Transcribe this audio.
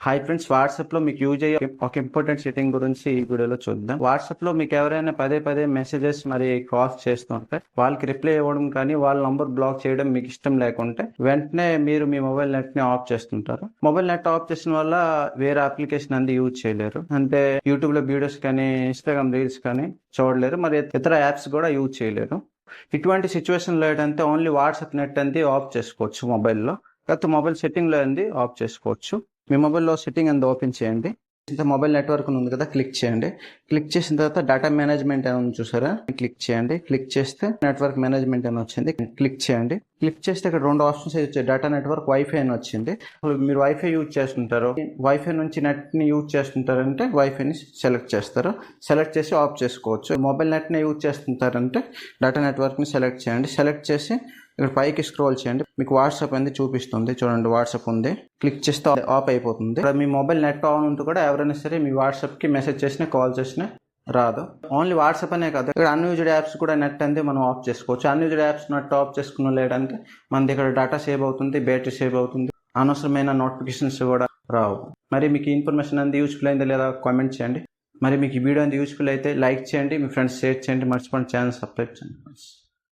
Hi friends, WhatsApp లో మీకు use అయ్యే ఒక ఇంపార్టెంట్ సెట్టింగ్ గురించి ఈ వీడియోలో చూద్దాం. వాట్సాప్ లో మీకు ఎవరైనా పదే పదే మెసేజెస్ మరి కాల్స్ చేస్తుంటే వాళ్ళకి రిప్లై ఇవ్వడం కానీ వాళ్ళ నంబర్ బ్లాక్ చేయడం మీకు ఇష్టం లేకుంటే వెంటనే మీరు మీ మొబైల్ నెట్ ని ఆఫ్ చేస్తుంటారు. మొబైల్ నెట్ ఆఫ్ చేసిన వల్ల వేరే అప్లికేషన్ అంది యూజ్ చేయలేరు. అంటే యూట్యూబ్ లో వీడియోస్ కానీ ఇన్స్టాగ్రామ్ రీల్స్ కానీ చూడలేరు, మరి ఇతర యాప్స్ కూడా యూజ్ చేయలేరు. ఇటువంటి సిచ్యువేషన్ లో ఏంటంటే ఓన్లీ వాట్సాప్ నెట్ అంది ఆఫ్ చేసుకోవచ్చు మొబైల్లో. లేకపోతే మొబైల్ సెట్టింగ్ లో అంది ఆఫ్ చేసుకోవచ్చు. మీ మొబైల్లో సెట్టింగ్ అంతా ఓపెన్ చేయండి. ఇంత మొబైల్ నెట్వర్క్ ఉంది కదా, క్లిక్ చేయండి. క్లిక్ చేసిన తర్వాత డేటా మేనేజ్మెంట్ అని ఉంది చూసారా, క్లిక్ చేయండి. క్లిక్ చేస్తే నెట్వర్క్ మేనేజ్మెంట్ అని వచ్చింది, క్లిక్ చేయండి. క్లిక్ చేస్తే ఇక్కడ రెండు ఆప్షన్స్ వచ్చాయి, డేటా నెట్వర్క్, వైఫై అని వచ్చింది. మీరు వైఫై యూజ్ చేస్తుంటారు, వైఫై నుంచి నెట్ ని యూజ్ చేస్తుంటారంటే వైఫైని సెలెక్ట్ చేస్తారు. సెలెక్ట్ చేసి ఆఫ్ చేసుకోవచ్చు. మొబైల్ నెట్ ని యూజ్ చేస్తుంటారంటే డేటా నెట్వర్క్ ని సెలెక్ట్ చేయండి. సెలెక్ట్ చేసి ఇక్కడ పైకి స్క్రోల్ చేయండి. మీకు వాట్సాప్ అనేది చూపిస్తుంది చూడండి, వాట్సాప్ ఉంది. క్లిక్ చేస్తే ఆఫ్ అయిపోతుంది. ఇక్కడ మీ మొబైల్ నెట్ ఆన్ ఉంటూ కూడా ఎవరైనా సరే మీ వాట్సాప్ కి మెసేజ్ చేసినా కాల్ చేసినా రాదు. ఓన్లీ వాట్సాప్ అనే కాదు, ఇక్కడ అన్యూజ్డ్ యాప్స్ కూడా నెట్ అనేది మనం ఆఫ్ చేసుకోవచ్చు. అన్యూజ్డ్ యాప్స్ నెట్ ఆఫ్ చేసుకున్న లేదంటే మన దగ్గర డేటా సేవ్ అవుతుంది, బ్యాటరీ సేవ్ అవుతుంది, అనవసరమైన నోటిఫికేషన్స్ కూడా రావు. మరి మీకు ఇన్ఫర్మేషన్ అనేది యూస్ఫుల్ అయిందా లేదా కామెంట్ చేయండి. మరి మీకు ఈ వీడియో అనేది యూస్ఫుల్ అయితే లైక్ చేయండి, మీ ఫ్రెండ్స్ షేర్ చేయండి, మర్చిపోండి ఛానల్ సబ్స్క్రైబ్ చేయండి.